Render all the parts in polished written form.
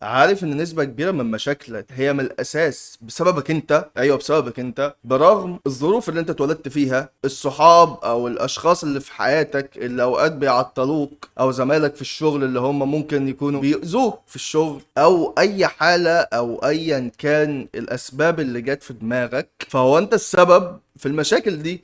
عارف ان نسبة كبيرة من مشاكلك هي من الاساس بسببك انت. ايوه، بسببك انت، برغم الظروف اللي انت اتولدت فيها، الصحاب او الاشخاص اللي في حياتك اللي اوقات بيعطلوك، او زمايلك في الشغل اللي هم ممكن يكونوا بيؤذوك في الشغل، او اي حالة او ايا كان الاسباب اللي جت في دماغك، فهو انت السبب في المشاكل دي.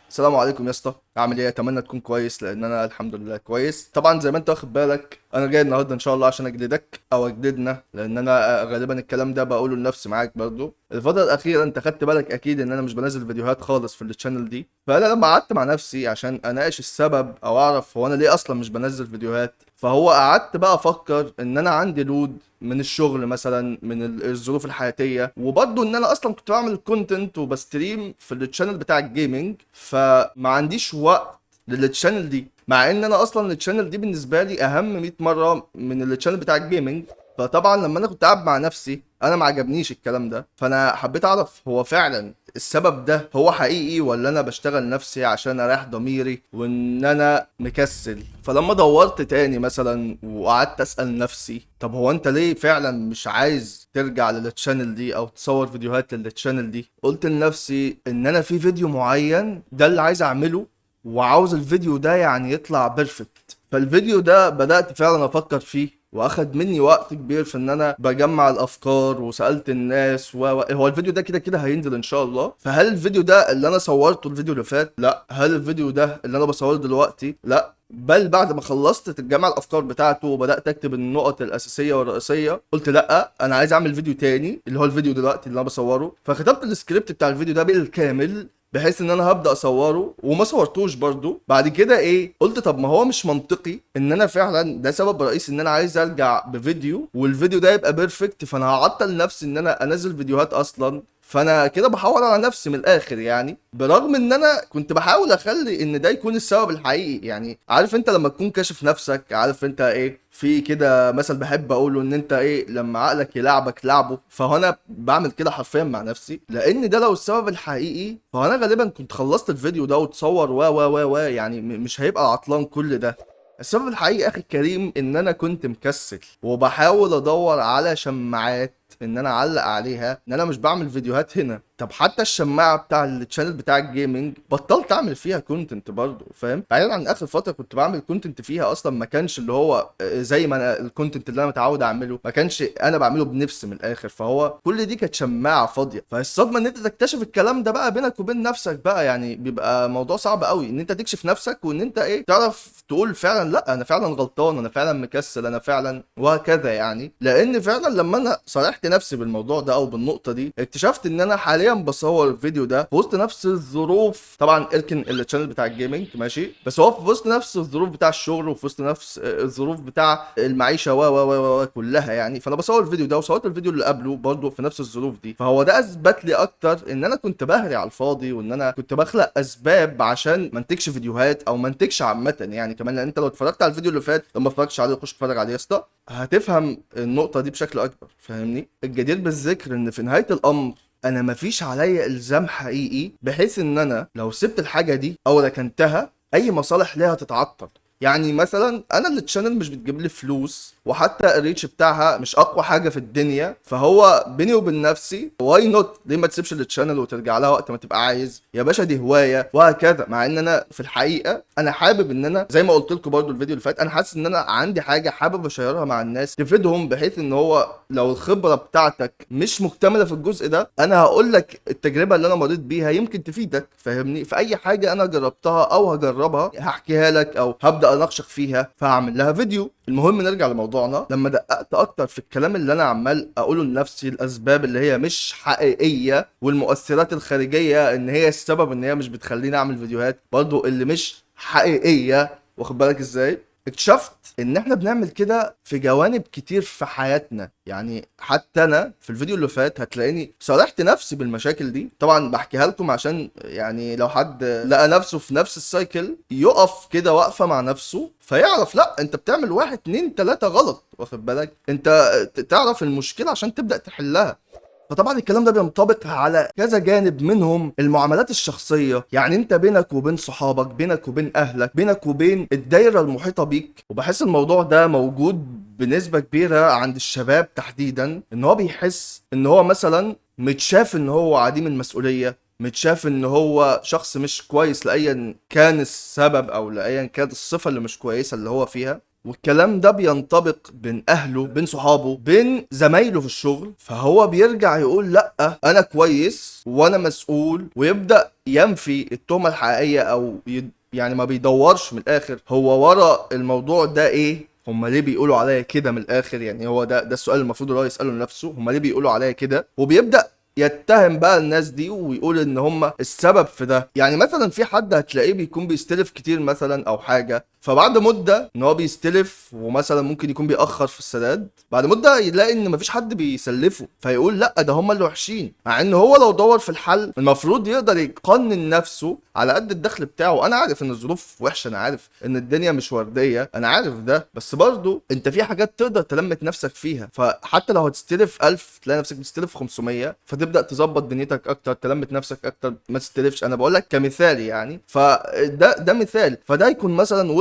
السلام عليكم يا اسطى، عامل ايه؟ اتمنى تكون كويس لان انا الحمد لله كويس. طبعا زي ما انت واخد بالك انا جاي النهارده ان شاء الله عشان اجلدك او اجلدنا، لان انا غالبا الكلام ده بقوله لنفسي معاك برضو. الفتره الاخيره انت خدت بالك اكيد ان انا مش بنزل فيديوهات خالص في الشانل دي، فانا لما قعدت مع نفسي عشان اناقش السبب او اعرف هو انا ليه اصلا مش بنزل فيديوهات، فهو قعدت بقى افكر ان انا عندي لود من الشغل مثلا، من الظروف الحياتيه، وبرضه ان انا اصلا كنت بعمل كونتنت وبستريم في التشانل بتاع الجيمنج، فما عنديش وقت للتشانل دي، مع ان انا اصلا التشانل دي بالنسبه لي اهم 100 مره من التشانل بتاع الجيمنج. فطبعا لما انا كنت قاعد مع نفسي انا ما عجبنيش الكلام ده، فانا حبيت اعرف هو فعلا السبب ده هو حقيقي ولا انا بشتغل نفسي عشان اريح ضميري وان انا مكسل. فلما دورت تاني مثلا وقعدت اسال نفسي طب هو انت ليه فعلا مش عايز ترجع للتشانل دي او تصور فيديوهات للتشانل دي، قلت لنفسي ان انا في فيديو معين ده اللي عايز اعمله، وعاوز الفيديو ده يعني يطلع بيرفكت. فالفيديو ده بدأت فعلا افكر فيه، واخد مني وقت كبير في ان انا بجمع الافكار وسألت الناس هو الفيديو ده كده كده هينزل ان شاء الله. فهل الفيديو ده اللي انا صورته الفيديو اللي فات؟ لا. هل الفيديو ده اللي انا بصوره دلوقتي؟ لا. بل بعد ما خلصت تجمع الافكار بتاعته وبدات اكتب النقط الاساسيه والرئيسيه، قلت لا انا عايز اعمل فيديو تاني اللي هو الفيديو دلوقتي اللي انا بصوره. فكتبت السكريبت بتاع الفيديو ده بالكامل بحيث ان انا هبدا اصوره، وما صورتوش برضو. بعد كده ايه، قلت طب ما هو مش منطقي ان انا فعلا ده سبب رئيسي ان انا عايز ارجع بفيديو والفيديو ده يبقى بيرفكت، فانا هعطل نفسي ان انا انزل فيديوهات اصلا. فانا كده بحاول على نفسي من الاخر يعني، برغم ان انا كنت بحاول اخلي ان ده يكون السبب الحقيقي. يعني عارف انت لما تكون كاشف نفسك، عارف انت ايه، في كده مثل بحب اقوله ان انت ايه، لما عقلك يلعبك لعبه. فهو انا بعمل كده حرفيا مع نفسي، لان ده لو السبب الحقيقي فهو انا غالبا كنت خلصت الفيديو ده وتصور و يعني مش هيبقى عطلان كل ده. السبب الحقيقي اخي الكريم ان انا كنت مكسل وبحاول ادور على شماعات ان انا اعلق عليها ان انا مش بعمل فيديوهات هنا. طب حتى الشماعه بتاع التشانل بتاع الجيمنج بطلت اعمل فيها كونتنت برضه، فاهم؟ بعيدا عن اخر فتره كنت بعمل كونتنت فيها اصلا ما كانش اللي هو زي ما انا الكونتنت اللي انا متعود اعمله ما كانش انا بعمله بنفسي من الاخر، فهو كل دي كانت شماعه فاضيه. فالصدمه ان انت تكتشف الكلام ده بقى بينك وبين نفسك بقى، يعني بيبقى موضوع صعب قوي ان انت تكشف نفسك وان انت ايه تعرف تقول فعلا لا انا فعلا غلطان، انا فعلا مكسل، انا فعلا وهكذا يعني. لان فعلا لما انا صارحت نفسي بالموضوع ده او بالنقطه دي اكتشفت ان انا حاليا بصور الفيديو ده في وسط نفس الظروف. طبعا اركن الشانل بتاع الجيمنج ماشي، بس هو في وسط نفس الظروف بتاع الشغل وفي وسط نفس الظروف بتاع المعيشه كلها يعني. فانا بصور الفيديو ده وصورت الفيديو اللي قبله برضه في نفس الظروف دي، فهو ده اثبت لي اكتر ان انا كنت بهري على الفاضي وان انا كنت بخلق اسباب عشان ما انتجش فيديوهات او ما انتجش عامه يعني. كمان لان انت لو اتفرجت على الفيديو اللي فات، لو ما اتفرجتش عليه خش اتفرج عليه يا اسطى، هتفهم النقطة دي بشكل أكبر. فاهمني؟ الجدير بالذكر إن في نهاية الأمر أنا مفيش عليا إلزام حقيقي بحيث إن أنا لو سبت الحاجة دي أو ركنتها أي مصالح ليها تتعطل. يعني مثلا انا التشانل مش بتجيب لي فلوس، وحتى الريتش بتاعها مش اقوى حاجه في الدنيا، فهو بيني وبين نفسي واي نوت ليه ما تسيبش التشانل وترجع لها وقت ما تبقى عايز يا باشا، دي هوايه وهكذا. مع ان انا في الحقيقه انا حابب ان انا زي ما قلت لكم برضو الفيديو اللي فات، انا حاسس ان انا عندي حاجه حابب اشيرها مع الناس تفيدهم، بحيث ان هو لو الخبره بتاعتك مش مكتمله في الجزء ده انا هقول لك التجربه اللي انا مريت بيها يمكن تفيدك. فاهمني؟ في اي حاجه انا جربتها او هجربها هحكيها لك او هبدا اناقشك فيها فهعمل لها فيديو. المهم نرجع لموضوعنا. لما دققت اكتر في الكلام اللي انا عمال اقوله لنفسي، الاسباب اللي هي مش حقيقيه والمؤثرات الخارجيه ان هي السبب ان هي مش بتخليني اعمل فيديوهات برضو اللي مش حقيقيه، واخد بالك ازاي؟ اكتشفت ان احنا بنعمل كده في جوانب كتير في حياتنا. يعني حتى انا في الفيديو اللي فات هتلاقيني صارحت نفسي بالمشاكل دي، طبعا بحكيها لكم عشان يعني لو حد لقى نفسه في نفس السايكل يقف كده واقفه مع نفسه فيعرف لا انت بتعمل واحد اتنين تلاتة غلط، واخد بالك؟ انت تعرف المشكلة عشان تبدأ تحلها. فطبعا الكلام ده بينطبق على كذا جانب، منهم المعاملات الشخصية. يعني انت بينك وبين صحابك، بينك وبين اهلك، بينك وبين الدايرة المحيطة بيك. وبحس الموضوع ده موجود بنسبة كبيرة عند الشباب تحديدا، ان هو بيحس ان هو مثلا متشاف ان هو عديم المسؤولية، متشاف ان هو شخص مش كويس لايا كان السبب او لايا كانت الصفة اللي مش كويسة اللي هو فيها. والكلام ده بينطبق بين اهله، بين صحابه، بين زمايله في الشغل. فهو بيرجع يقول لا انا كويس وانا مسؤول، ويبدأ ينفي التهمة الحقيقية، او يعني ما بيدورش من الاخر هو ورا الموضوع ده ايه، هما ليه بيقولوا عليا كده من الاخر. يعني هو ده السؤال المفروض اللي هو يسأله لنفسه، هما ليه بيقولوا عليا كده. وبيبدأ يتهم بقى الناس دي ويقول ان هم السبب في ده. يعني مثلا في حد هتلاقيه بيكون بيستلف كتير مثلا او حاجه، فبعد مده ان هو بيستلف ومثلا ممكن يكون بيأخر في السداد، بعد مده يلاقي ان مفيش حد بيسلفه، فيقول لا ده هم اللي وحشين. مع ان هو لو دور في الحل المفروض يقدر يقنن نفسه على قد الدخل بتاعه. انا عارف ان الظروف وحشه، انا عارف ان الدنيا مش ورديه، انا عارف ده، بس برضه انت في حاجات تقدر تلمت نفسك فيها. فحتى لو هتستلف 1000 تلاقي نفسك بتستلف 500، فتبدا تظبط دنيتك اكتر، تلمت نفسك اكتر، ما تستلفش. انا بقول لك كمثال يعني. فده مثال. فده يكون مثلا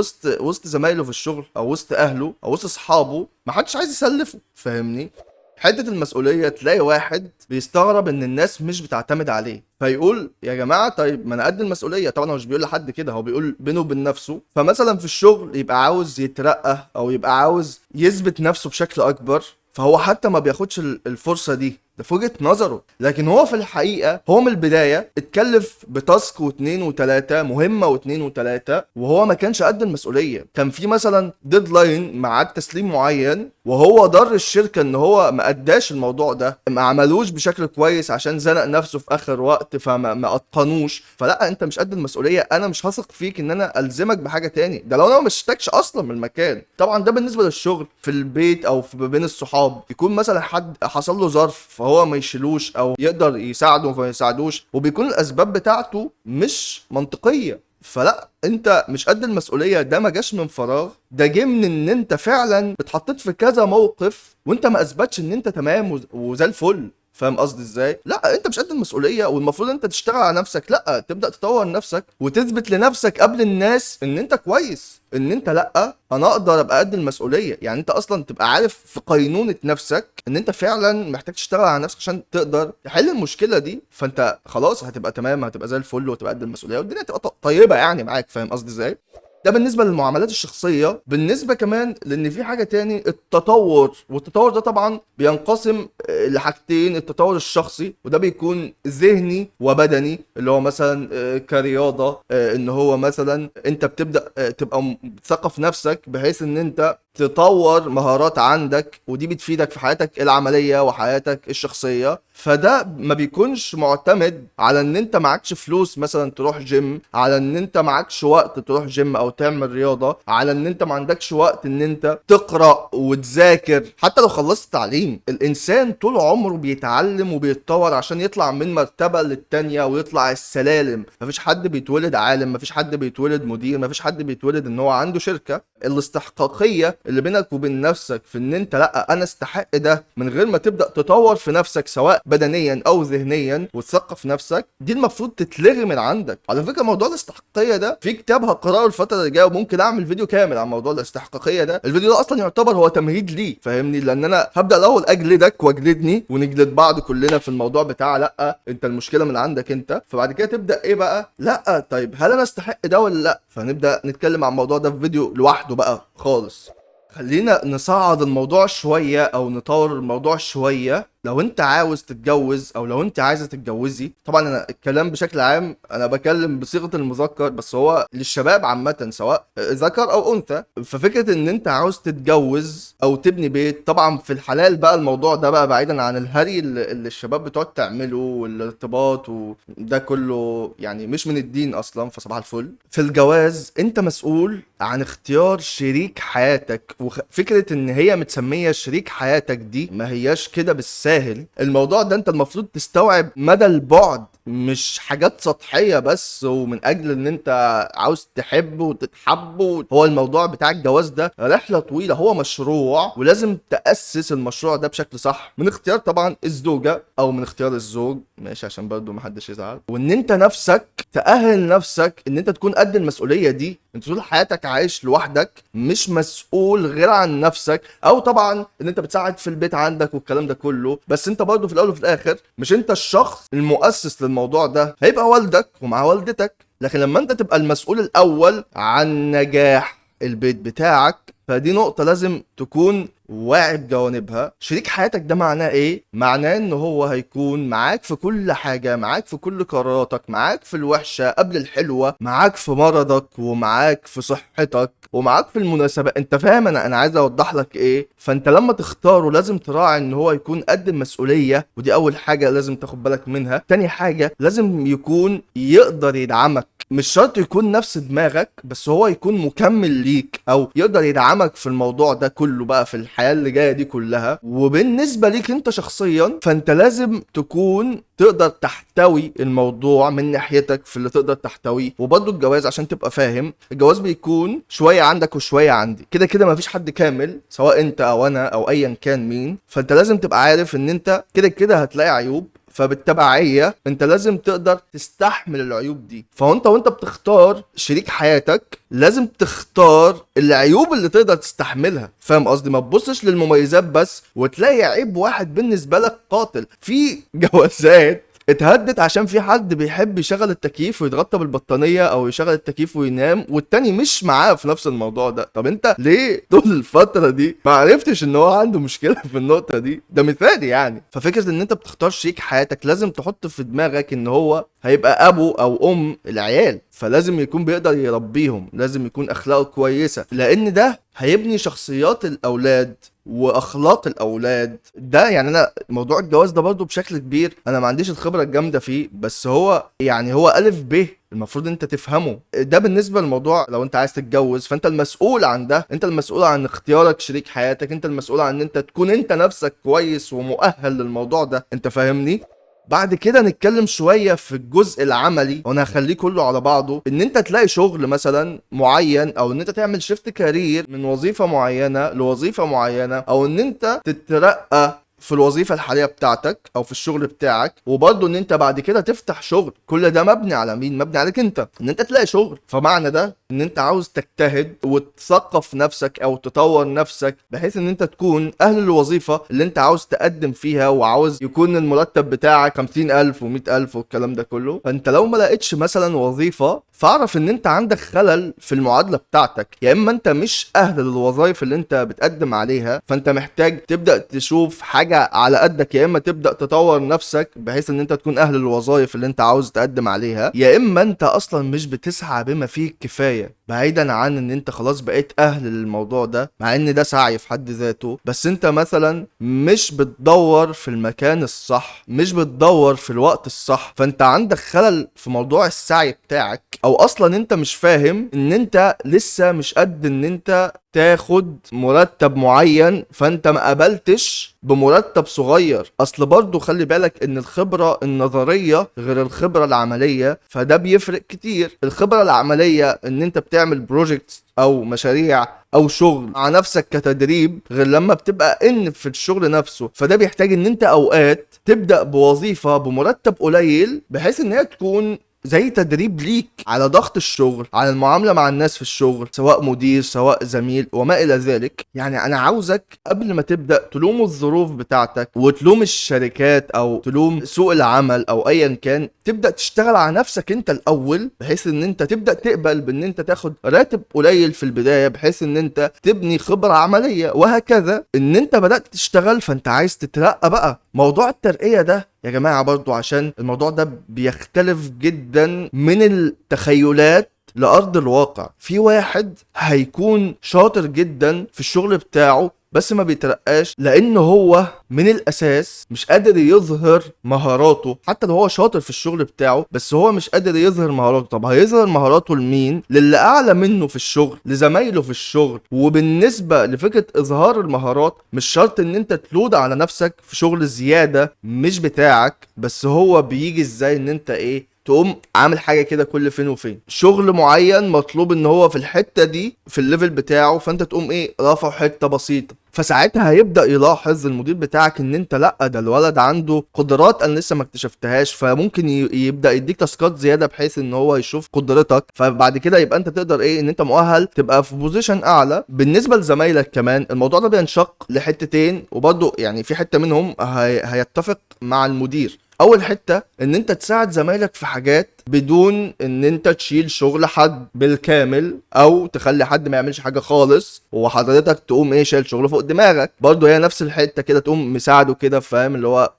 وسط زمايله في الشغل، او وسط اهله، او وسط اصحابه، ما حدش عايز يسلفه، فاهمني؟ حتة المسؤولية تلاقي واحد بيستغرب ان الناس مش بتعتمد عليه، فيقول يا جماعة طيب ما انا قد المسؤولية. طبعا هو مش بيقول لحد كده، هو بيقول بينه وبين نفسه. فمثلا في الشغل يبقى عاوز يترقى، او يبقى عاوز يثبت نفسه بشكل اكبر، فهو حتى ما بياخدش الفرصة دي. ده في وجهة نظره، لكن هو في الحقيقة هو من البداية اتكلف بتاسك واتنين وتلاتة، مهمة واتنين وتلاتة، وهو ما كانش قد المسؤولية. كان في مثلا ديدلاين ميعاد تسليم معين، وهو ضر الشركة ان هو ما اداش الموضوع ده، ما عملوش بشكل كويس عشان زنق نفسه في اخر وقت، فما ما اتقنوش. فلا انت مش قد المسؤولية، انا مش هثق فيك ان انا الزمك بحاجة تاني، ده لو انا ما اشتكش اصلا من المكان. طبعا ده بالنسبة للشغل. في البيت او في بين الصحاب، يكون مثلا حد حصل له ظرف فهو ما يشيلوش، او يقدر يساعده فما يساعدوش، وبيكون الاسباب بتاعته مش منطقية. فلا انت مش قد المسؤولية، ده ما جاش من فراغ، ده جه من ان انت فعلا اتحطيت في كذا موقف وانت ما اثبتش ان انت تمام وزي الفل. فاهم قصدي ازاي؟ لا انت مش قد المسؤوليه، والمفروض انت تشتغل على نفسك. لا تبدا تطور نفسك وتثبت لنفسك قبل الناس ان انت كويس، ان انت لا انا اقدر ابقى قد المسؤوليه. يعني انت اصلا تبقى عارف في قينونه نفسك ان انت فعلا محتاج تشتغل على نفسك عشان تقدر تحل المشكله دي. فانت خلاص هتبقى تمام، هتبقى زي الفل، وتبقى قد المسؤوليه، والدنيا هتبقى طيبه يعني معاك. فاهم قصدي ازاي؟ ده بالنسبة للمعاملات الشخصية. بالنسبة كمان لان في حاجة تاني، التطور. والتطور ده طبعا بينقسم لحاجتين: التطور الشخصي، وده بيكون ذهني وبدني، اللي هو مثلا كرياضة، ان هو مثلا انت بتبدأ تبقى بتثقف نفسك بحيث ان انت تطور مهارات عندك، ودي بتفيدك في حياتك العملية وحياتك الشخصية. فده ما بيكونش معتمد على ان انت معكش فلوس مثلا تروح جيم، على ان انت معكش وقت تروح جيم او تعمل رياضة، على ان انت ما عندكش وقت ان انت تقرأ وتذاكر. حتى لو خلصت تعليم، الانسان طول عمره بيتعلم وبيتطور عشان يطلع من مرتبة للتانية ويطلع السلالم. مفيش حد بيتولد عالم، مفيش حد بيتولد مدير، مفيش حد بيتولد ان هو عنده شركة. الاستحقاقية اللي بينك وبين نفسك في ان انت لا انا استحق ده، من غير ما تبدأ تطور في نفسك سواء بدنيا او ذهنيا وتثقف نفسك، دي المفروض تتلغي من عندك. على فكرة موضوع الاستحقاقية ده في كتاب هقراه الفترة اللي جاية، وممكن اعمل فيديو كامل عن موضوع الاستحقاقية ده. الفيديو ده اصلا يعتبر هو تمهيد ليه، فاهمني؟ لان انا هبدأ الاول اجلدك واجلدني ونجلد بعض كلنا في الموضوع بتاع لا انت المشكلة من عندك انت. فبعد كده تبدأ ايه بقى، لا طيب هل انا استحق ده ولا لا؟ فنبدأ نتكلم عن الموضوع ده في فيديو لوحده بقى خالص. خلينا نصعد الموضوع شوية او نطور الموضوع شوية. لو انت عاوز تتجوز او لو انت عايزة تتجوزي، طبعا انا الكلام بشكل عام انا بكلم بصيغة المذكر، بس هو للشباب عامة سواء ذكر او انثى. ففكرة ان انت عاوز تتجوز او تبني بيت، طبعا في الحلال بقى الموضوع ده بقى بعيدا عن الهري اللي الشباب بتقعد تعمله والارتباط وده كله، يعني مش من الدين اصلا. فصباح الفل. في الجواز انت مسؤول عن اختيار شريك حياتك، وفكرة ان هي متسمية شريك حياتك دي ما هياش كده بالساهل. الموضوع ده انت المفروض تستوعب مدى البعد مش حاجات سطحية بس ومن اجل ان انت عاوز تحب وتتحب. هو الموضوع بتاع الجواز ده رحلة طويلة، هو مشروع، ولازم تأسس المشروع ده بشكل صح، من اختيار طبعا الزوجة او من اختيار الزوج، ماشي، عشان برضه محدش يزعل، وان انت نفسك تأهل نفسك ان انت تكون قد المسؤولية دي. انت طول حياتك عايش لوحدك، مش مسؤول غير عن نفسك، او طبعا ان انت بتساعد في البيت عندك والكلام ده كله، بس انت برضه في الاول وفي الاخر مش انت الشخص المؤسس للموضوع ده، هيبقى والدك ومع والدتك. لكن لما انت تبقى المسؤول الاول عن نجاح البيت بتاعك، فدي نقطة لازم تكون واعي بجوانبها. شريك حياتك ده معناه ايه؟ معناه ان هو هيكون معاك في كل حاجة، معاك في كل قراراتك، معاك في الوحشة قبل الحلوة، معاك في مرضك ومعاك في صحتك ومعاك في المناسبات. انت فاهم انا عايز اوضح لك ايه؟ فانت لما تختاره لازم تراعي ان هو يكون قد المسؤولية، ودي اول حاجة لازم تاخد بالك منها. تاني حاجة لازم يكون يقدر يدعمك، مش شرط يكون نفس دماغك، بس هو يكون مكمل ليك او يقدر يدعمك في الموضوع ده كله بقى، في الحياة اللي جاية دي كلها. وبالنسبة ليك انت شخصيا، فانت لازم تكون تقدر تحتوي الموضوع من ناحيتك في اللي تقدر تحتويه. وبرضه الجواز عشان تبقى فاهم، الجواز بيكون شوية عندك وشوية عندي، كده كده مفيش حد كامل، سواء انت او انا او ايا كان مين. فانت لازم تبقى عارف ان انت كده كده هتلاقي عيوب، فبالتبعية انت لازم تقدر تستحمل العيوب دي. وانت بتختار شريك حياتك لازم تختار العيوب اللي تقدر تستحملها. فاهم قصدي؟ ما تبصش للمميزات بس وتلاقي عيب واحد بالنسبة لك قاتل. في جوازات اتهدت عشان في حد بيحب يشغل التكييف ويتغطى بالبطانية او يشغل التكييف وينام، والتاني مش معاه في نفس الموضوع ده. طب انت ليه طول الفترة دي ما عرفتش ان هو عنده مشكلة في النقطة دي؟ ده مثالي يعني. ففكرة ان انت بتختار شريك حياتك لازم تحط في دماغك ان هو هيبقى ابو او ام العيال، فلازم يكون بيقدر يربيهم، لازم يكون اخلاقه كويسة، لان ده هيبني شخصيات الاولاد واخلاق الاولاد. ده يعني انا موضوع الجواز ده برضو بشكل كبير انا ما عنديش الخبره الجامده فيه، بس هو يعني هو الف ب المفروض انت تفهمه. ده بالنسبه للموضوع لو انت عايز تتجوز، فانت المسؤول عن ده، انت المسؤول عن اختيارك شريك حياتك، انت المسؤول عن ان انت تكون انت نفسك كويس ومؤهل للموضوع ده. انت فاهمني؟ بعد كده نتكلم شوية في الجزء العملي، وانا هخليه كله على بعضه. ان انت تلاقي شغل مثلا معين، او ان انت تعمل شيفت كارير من وظيفة معينة لوظيفة معينة، او ان انت تترقى في الوظيفة الحالية بتاعتك او في الشغل بتاعك، وبرضه ان انت بعد كده تفتح شغل. كل ده مبني على مين؟ مبني عليك انت، ان انت تلاقي شغل. فمعنى ده ان انت عاوز تجتهد وتثقف نفسك او تطور نفسك بحيث ان انت تكون اهل الوظيفة اللي انت عاوز تقدم فيها، وعاوز يكون المرتب بتاعك 50,000 و100,000 والكلام ده كله. فانت لو ما لقيتش مثلا وظيفة، فاعرف ان انت عندك خلل في المعادلة بتاعتك. يا اما انت مش اهل للوظائف اللي انت بتقدم عليها، فانت محتاج تبدأ تشوف حاجة على قدك، يا اما تبدأ تطور نفسك بحيث ان انت تكون اهل الوظائف اللي انت عاوز تقدم عليها، يا اما انت اصلا مش بتسعى بما فيه الكفاية، بعيدا عن ان انت خلاص بقيت اهل للموضوع ده، مع ان ده سعي في حد ذاته، بس انت مثلا مش بتدور في المكان الصح، مش بتدور في الوقت الصح. فانت عندك خلل في موضوع السعي بتاعك، او اصلا انت مش فاهم ان انت لسه مش قد ان انت تاخد مرتب معين، فانت ما قبلتش بمرتب صغير. اصل برضو خلي بالك ان الخبرة النظرية غير الخبرة العملية، فده بيفرق كتير. الخبرة العملية ان انت بتعمل بروجكت او مشاريع او شغل مع نفسك كتدريب، غير لما بتبقى ان في الشغل نفسه. فده بيحتاج ان انت اوقات تبدأ بوظيفة بمرتب قليل بحيث ان هي تكون زي تدريب ليك على ضغط الشغل، على المعاملة مع الناس في الشغل، سواء مدير سواء زميل وما إلى ذلك. يعني أنا عاوزك قبل ما تبدأ تلوم الظروف بتاعتك وتلوم الشركات أو تلوم سوق العمل أو أيا كان، تبدأ تشتغل على نفسك أنت الأول، بحيث إن أنت تبدأ تقبل بإن أنت تاخد راتب قليل في البداية، بحيث إن أنت تبني خبرة عملية، وهكذا. إن أنت بدأت تشتغل فأنت عايز تترقى بقى. موضوع الترقية ده يا جماعة برضو عشان الموضوع ده بيختلف جدا من التخيلات لأرض الواقع. في واحد هيكون شاطر جدا في الشغل بتاعه بس ما بيترقاش لان هو من الاساس مش قادر يظهر مهاراته، حتى لو هو شاطر في الشغل بتاعه بس هو مش قادر يظهر مهاراته. طب هيظهر مهاراته لمين؟ للي اعلى منه في الشغل، لزمايله في الشغل. وبالنسبة لفكرة اظهار المهارات مش شرط ان انت تلود على نفسك في شغل زيادة مش بتاعك، بس هو بيجي ازاي ان انت تقوم عامل حاجه كده كل فين وفين، شغل معين مطلوب ان هو في الحته دي في الليفل بتاعه، فانت تقوم رافعه حته بسيطه. فساعتها هيبدا يلاحظ المدير بتاعك ان انت لا، ده الولد عنده قدرات انا لسه ما اكتشفتهاش، فممكن يبدا يديك تاسكات زياده بحيث ان هو يشوف قدرتك. فبعد كده يبقى انت تقدر ان انت مؤهل تبقى في بوزيشن اعلى. بالنسبه لزمايلك كمان الموضوع ده بينشق لحتتين، وبرضه يعني في حته منهم هيتفق مع المدير. اول حته ان انت تساعد زمايلك في حاجات بدون ان انت تشيل شغل حد بالكامل او تخلي حد ما يعملش حاجه خالص وحضرتك تقوم شايل شغله فوق دماغك. برضه هي نفس الحته كده، تقوم مساعده كده، فاهم اللي هو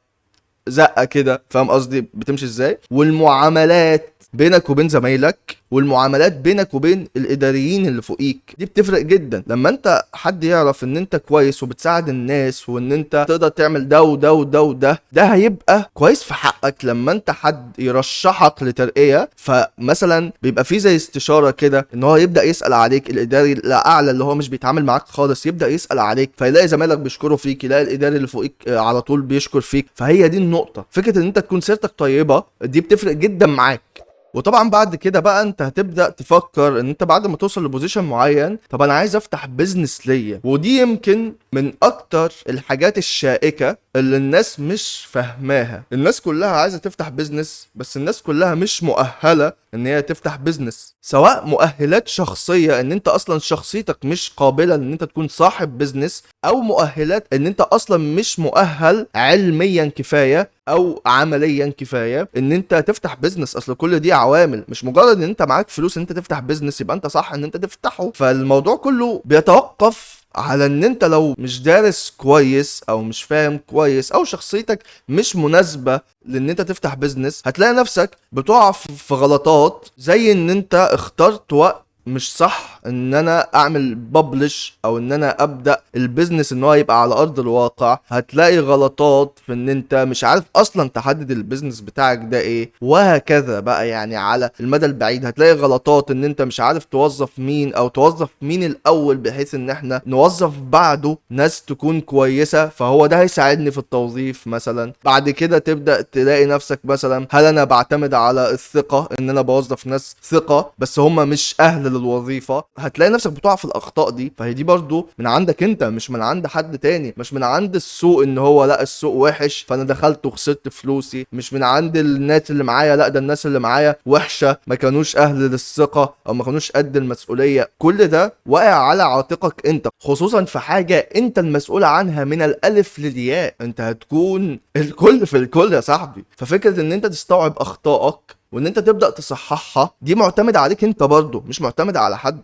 زقه كده، فاهم قصدي بتمشي ازاي. والمعاملات بينك وبين زمايلك والمعاملات بينك وبين الاداريين اللي فوقيك دي بتفرق جدا. لما انت حد يعرف ان انت كويس وبتساعد الناس وان انت تقدر تعمل ده وده وده وده، ده هيبقى كويس في حقك. لما انت حد يرشحك لترقية، فمثلا بيبقى في زي استشارة كده ان هو يبدأ يسأل عليك، الاداري الاعلى اللي هو مش بيتعامل معاك خالص يبدأ يسأل عليك، فيلاقي زمايلك بيشكروا فيك، يلاقي الاداري اللي فوقيك على طول بيشكر فيك. فهي دي النقطة، فكرة ان انت تكون سيرتك طيبة دي بتفرق جدا معاك. وطبعا بعد كده بقى انت هتبدأ تفكر ان انت بعد ما توصل لبوزيشن معين، طب انا عايز افتح بيزنس ليا. ودي يمكن من اكتر الحاجات الشائكة اللي الناس مش فاهماها. الناس كلها عايزة تفتح بيزنس بس الناس كلها مش مؤهلة ان هي تفتح بيزنس، سواء مؤهلات شخصية ان انت اصلا شخصيتك مش قابلة ان انت تكون صاحب بيزنس، او مؤهلات ان انت اصلا مش مؤهل علميا كفاية او عمليا كفاية ان انت تفتح بيزنس. اصل كل دي عوامل، مش مجرد ان انت معاك فلوس ان انت تفتح بيزنس يبقى انت صح ان انت تفتحه. فالموضوع كله بيتوقف على ان انت لو مش دارس كويس او مش فاهم كويس او شخصيتك مش مناسبة لان انت تفتح بيزنس، هتلاقي نفسك بتقع في غلطات زي ان انت اخترت وقت مش صح ان انا اعمل ببلش او ان انا ابدا البيزنس ان هو يبقى على ارض الواقع. هتلاقي غلطات في ان انت مش عارف اصلا تحدد البيزنس بتاعك ده وهكذا بقى. يعني على المدى البعيد هتلاقي غلطات ان انت مش عارف توظف مين او توظف مين الاول بحيث ان احنا نوظف بعده ناس تكون كويسة، فهو ده هيساعدني في التوظيف مثلا. بعد كده تبدا تلاقي نفسك مثلا هل انا بعتمد على الثقة ان انا بوظف ناس ثقة بس هم مش اهل للوظيفة. هتلاقي نفسك بتقع في الاخطاء دي. فهي دي برضو من عندك انت، مش من عند حد تاني، مش من عند السوق ان هو لا السوق وحش فانا دخلت وخسرت فلوسي، مش من عند الناس اللي معايا لا ده الناس اللي معايا وحشة ما كانوش اهل للثقة او ما كانوش قد المسؤولية. كل ده واقع على عاتقك انت، خصوصا في حاجة انت المسؤول عنها من الالف للياء. انت هتكون الكل في الكل يا صاحبي. ففكرة ان انت تستوعب اخطائك وان انت تبدأ تصححها دي معتمد عليك انت برضو، مش معتمد على حد.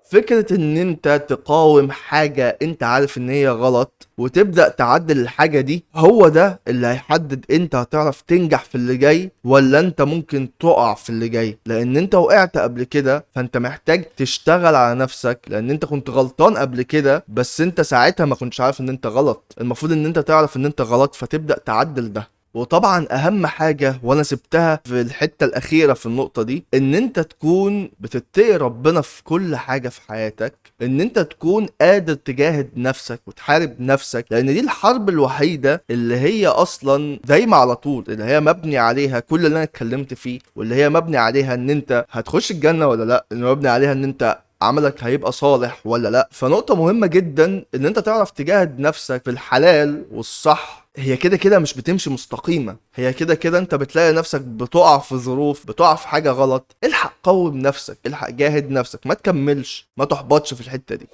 فكرة ان انت تقاوم حاجة انت عارف ان هي غلط وتبدأ تعدل الحاجة دي، هو ده اللي هيحدد انت هتعرف تنجح في اللي جاي ولا انت ممكن تقع في اللي جاي. لان انت وقعت قبل كده فانت محتاج تشتغل على نفسك، لان انت كنت غلطان قبل كده بس انت ساعتها ما كنتش عارف ان انت غلط. المفروض ان انت تعرف ان انت غلط فتبدأ تعدل ده. وطبعا اهم حاجة وانا سبتها في الحتة الاخيرة في النقطة دي، ان انت تكون بتتقي ربنا في كل حاجة في حياتك، ان انت تكون قادر تجاهد نفسك وتحارب نفسك، لان دي الحرب الوحيدة اللي هي اصلا دايما على طول اللي هي مبني عليها كل اللي انا اتكلمت فيه، واللي هي مبني عليها ان انت هتخش الجنة ولا لا، اللي مبني عليها ان انت عملك هيبقى صالح ولا لا. فنقطة مهمة جدا ان انت تعرف تجاهد نفسك في الحلال والصح. هي كده كده مش بتمشي مستقيمة، هي كده كده انت بتلاقي نفسك بتقع في ظروف، بتقع في حاجة غلط. الحق قوم نفسك، الحق جاهد نفسك، ما تكملش، ما تحبطش في الحتة دي.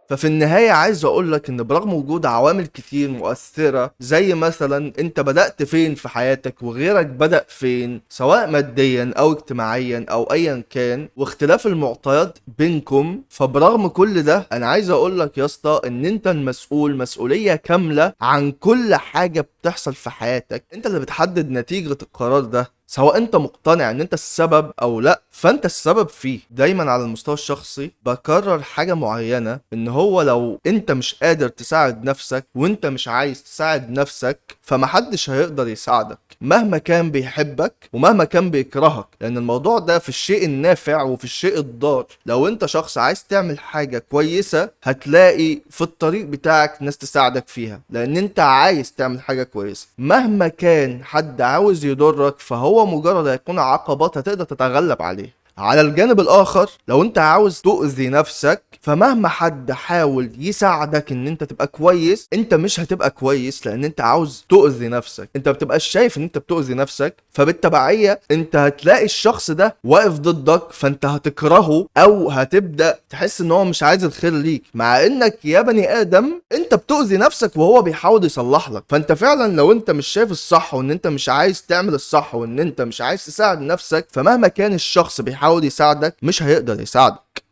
ففي النهاية عايز اقولك ان برغم وجود عوامل كتير مؤثرة زي مثلا انت بدأت فين في حياتك وغيرك بدأ فين سواء ماديا او اجتماعيا او ايا كان، واختلاف المعطيات بينكم، فبرغم كل ده انا عايز اقولك يا اسطى ان انت المسؤول مسؤولية كاملة عن كل حاجة بتحصل في حياتك. انت اللي بتحدد نتيجة القرار ده سواء انت مقتنع ان انت السبب او لا، فانت السبب فيه. دايما على المستوى الشخصي بكرر حاجة معينة، ان هو لو انت مش قادر تساعد نفسك وانت مش عايز تساعد نفسك، فمحدش هيقدر يساعدك مهما كان بيحبك ومهما كان بيكرهك. لان الموضوع ده في الشيء النافع وفي الشيء الضار. لو انت شخص عايز تعمل حاجة كويسة، هتلاقي في الطريق بتاعك ناس تساعدك فيها، لان انت عايز تعمل حاجة كويسة. مهما كان حد عاوز يضرك، فهو مجرد هيكون عقبات هتقدر تتغلب عليه. على الجانب الاخر، لو انت عاوز تؤذي نفسك، فمهما حد حاول يساعدك ان انت تبقى كويس، انت مش هتبقى كويس، لان انت عاوز تؤذي نفسك. انت بتبقاش شايف ان انت بتؤذي نفسك، فبالتبعية انت هتلاقي الشخص ده واقف ضدك، فانت هتكرهه او هتبدأ تحس ان هو مش عايز الخير ليك، مع انك يا بني ادم انت بتؤذي نفسك وهو بيحاول يصلح لك. فانت فعلا لو انت مش شايف الصح وان انت مش عايز تعمل الصح وان انت مش عايز تساعد نفسك، فمهما كان الشخص بيحاول يساعدك مش هيقدر يساعدك.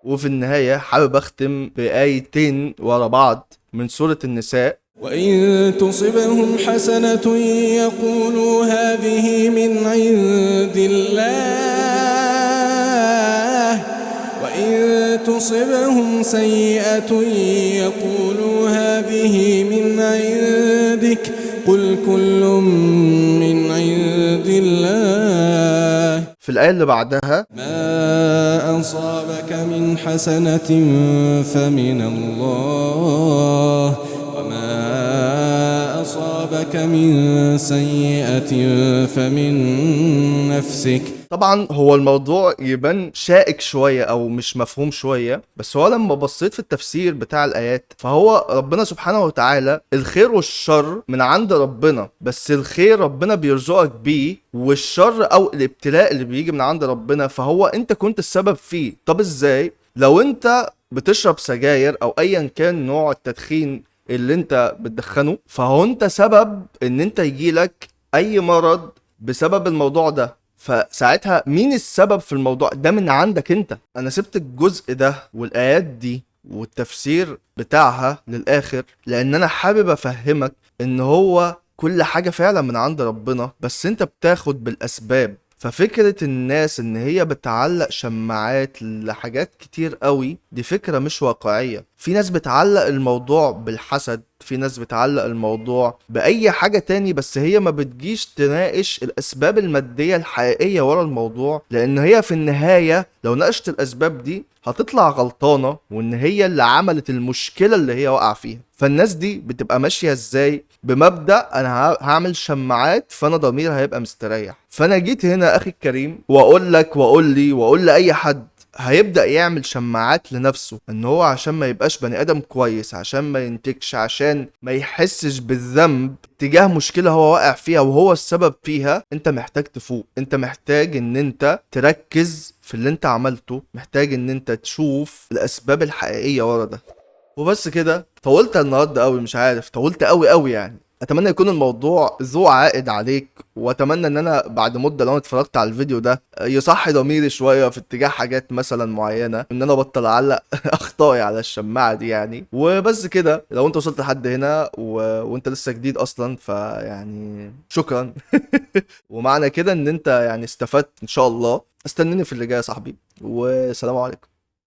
وفي النهاية حابب أختم بآيتين ورا بعض من سورة النساء. وإن تصبهم حسنة يقولوا هذه من عند الله، وإن تصبهم سيئة يقولوا هذه من عندك، قل كل من عند الله. في الآية اللي بعدها: ما أصابك من حسنة فمن الله، وما أصابك من سيئة فمن نفسك. طبعا هو الموضوع يبان شائك شوية او مش مفهوم شوية، بس هو لما بصيت في التفسير بتاع الايات، فهو ربنا سبحانه وتعالى الخير والشر من عند ربنا، بس الخير ربنا بيرزقك بيه، والشر او الابتلاء اللي بيجي من عند ربنا فهو انت كنت السبب فيه. طب ازاي؟ لو انت بتشرب سجاير او ايا كان نوع التدخين اللي انت بتدخنه، فهو انت سبب ان انت يجيلك اي مرض بسبب الموضوع ده. فساعتها مين السبب في الموضوع ده؟ من عندك انت. انا سبت الجزء ده والايات دي والتفسير بتاعها للاخر، لان انا حابب افهمك ان هو كل حاجة فعلا من عند ربنا، بس انت بتاخد بالاسباب. ففكرة الناس ان هي بتعلق شماعات لحاجات كتير قوي، دي فكرة مش واقعية. في ناس بتعلق الموضوع بالحسد، في ناس بتعلق الموضوع بأي حاجة تاني، بس هي ما بتجيش تناقش الأسباب المادية الحقيقية ورا الموضوع، لأن هي في النهاية لو ناقشت الأسباب دي هتطلع غلطانة، وإن هي اللي عملت المشكلة اللي هي وقع فيها. فالناس دي بتبقى ماشية ازاي؟ بمبدأ انا هعمل شماعات فانا ضمير هيبقى مستريح. فانا جيت هنا اخي الكريم واقول لك واقول لي واقول لاي حد هيبدأ يعمل شماعات لنفسه، ان هو عشان ما يبقاش بني ادم كويس، عشان ما ينتجش، عشان ما يحسش بالذنب تجاه مشكلة هو واقع فيها وهو السبب فيها. انت محتاج تفوق، انت محتاج ان انت تركز في اللي انت عملته، محتاج ان انت تشوف الاسباب الحقيقية ورا ده. وبس كده. طولت النهارده قوي، مش عارف، طولت قوي قوي يعني. اتمنى يكون الموضوع ذو عائد عليك، واتمنى ان انا بعد مده لو انا اتفرجت على الفيديو ده يصحي ضميري شويه في اتجاه حاجات مثلا معينه، ان انا بطل اعلق اخطائي على الشماعه دي يعني. وبس كده. لو انت وصلت لحد هنا وانت لسه جديد اصلا، فيعني شكرا. ومعنى كده ان انت يعني استفدت ان شاء الله. استناني في اللي جاي يا صاحبي، والسلام عليكم.